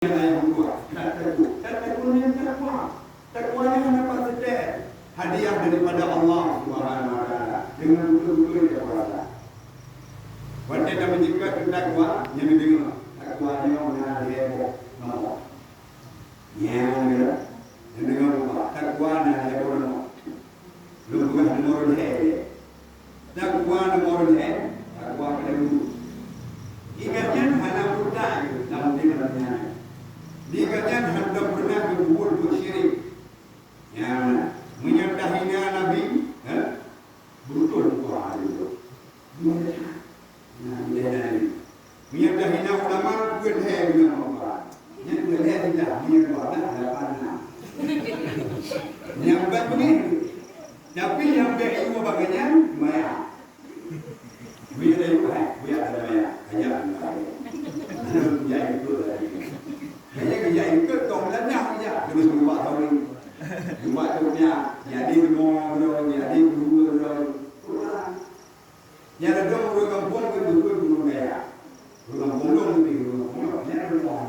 yang buat takwa yang takwa yang dapat sedek hadiah daripada Allah Subhanahu wa taala dengan betul-betul dia berada. Wanda dah menjikat takwa yang dengar takwa yang mana dia mau. Yang dengar takwa yang dia mau. Lu bukan nomor dia. Takwa nomor dia, takwa pada dulu. Ingatnya hanya buta dalam dirinya. Dikatakan hendak pernah berbuat syirik. Yang menyertahinya Nabi, betul Quran itu. Menyertahinya ulama bukan hai dengan Quran. Yang boleh tidak menyertahinya hadapan. Yang buat begini. Tapi yang berilmu bagainya maya. Biar ada maya. Ayat yang itu tadi. Kerja itu tolaknya aja terus buat tahun ini. Buat tahunnya jadi rumah jadi dua yang ada dua kampung itu dua gunung gaya. Gunung Pondok itu gunung Pondok. Yang ada rumah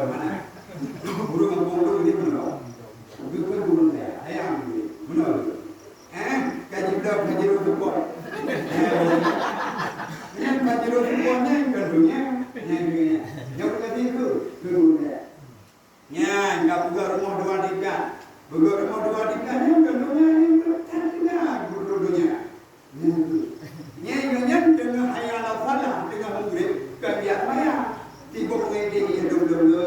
mana? Gunung Pondok ini mana? Itu gunung gaya. Ayam ini mana? Kaji berapa kaji rumah? Yang kaji rumahnya kedua. Yang tadi itu kemudian enggak buka rumah dua tingkat. Buka rumah dua tingkat yang kedua yang bertanda dua-duanya. Yang dengan hayal salah dengan murid kebiasaan maya. Tibuk ngedi yang dulu.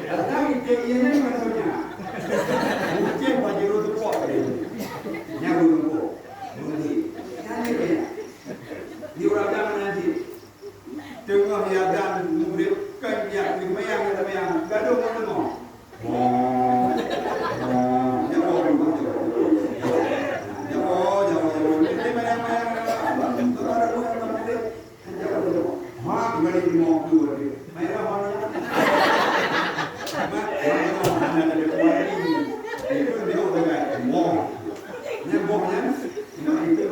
Datang ide ini maksudnya. Mungkin baju itu kuat ini. Yang dulu. Di orang nanti tengah yadan murid kan yang dimayang gaduh mana jauh ini mayang balik mau keluar mayang itu dia udah mau yang bohnya itu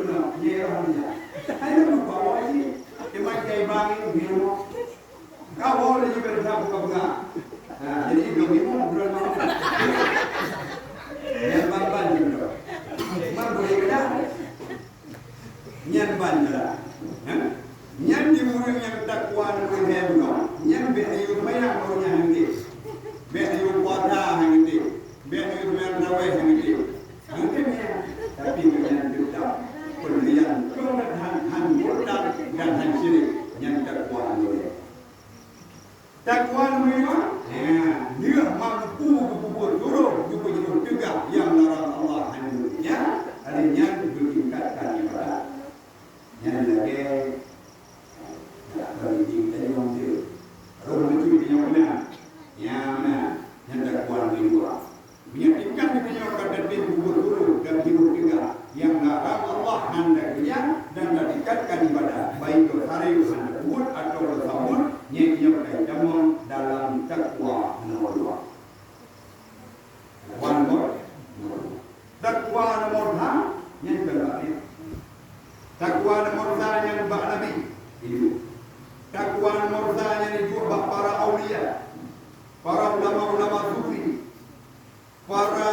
ada lupa lagi, emang kayak bang itu biru, kau boleh juga bersabu kabuga, jadi itu biru berapa? Yang bang juga, bang boleh kerja, nyan bang juga, nyan di murid yang takwa dengan hemno, nyan beriu banyak orangnya hangi, beriu kuasa hangi, beriu merawai hangi, tapi nyan tidak. Pemberian kemudahan murtad dan syirik yang takwa itu. Takwa memang dia mampu berbuat buruk juga yang larang Allah hanya adanya ditingkatkan ibadah. Yang lagi bagi kita yang itu orang itu yang mana yang takwa memang menyebabkan kita kata dia berbuat buruk dan juga yang larang Allah hendaknya dan meningkatkan ibadah baik berhari berbuat atau bersabun yang berkaitan dalam takwa nomor 2. Takwa nomor 2 yang kedua. Takwa nomor 2 yang bak Nabi itu. Takwa nomor 2 yang juga para aulia, para ulama-ulama sufi, para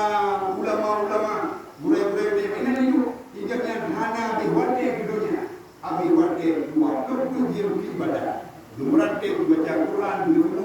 ulama-ulama mulai-mulai ini itu hingga hana biwate dunia abiwate dua tu ibadah lumrate baca Quran dulu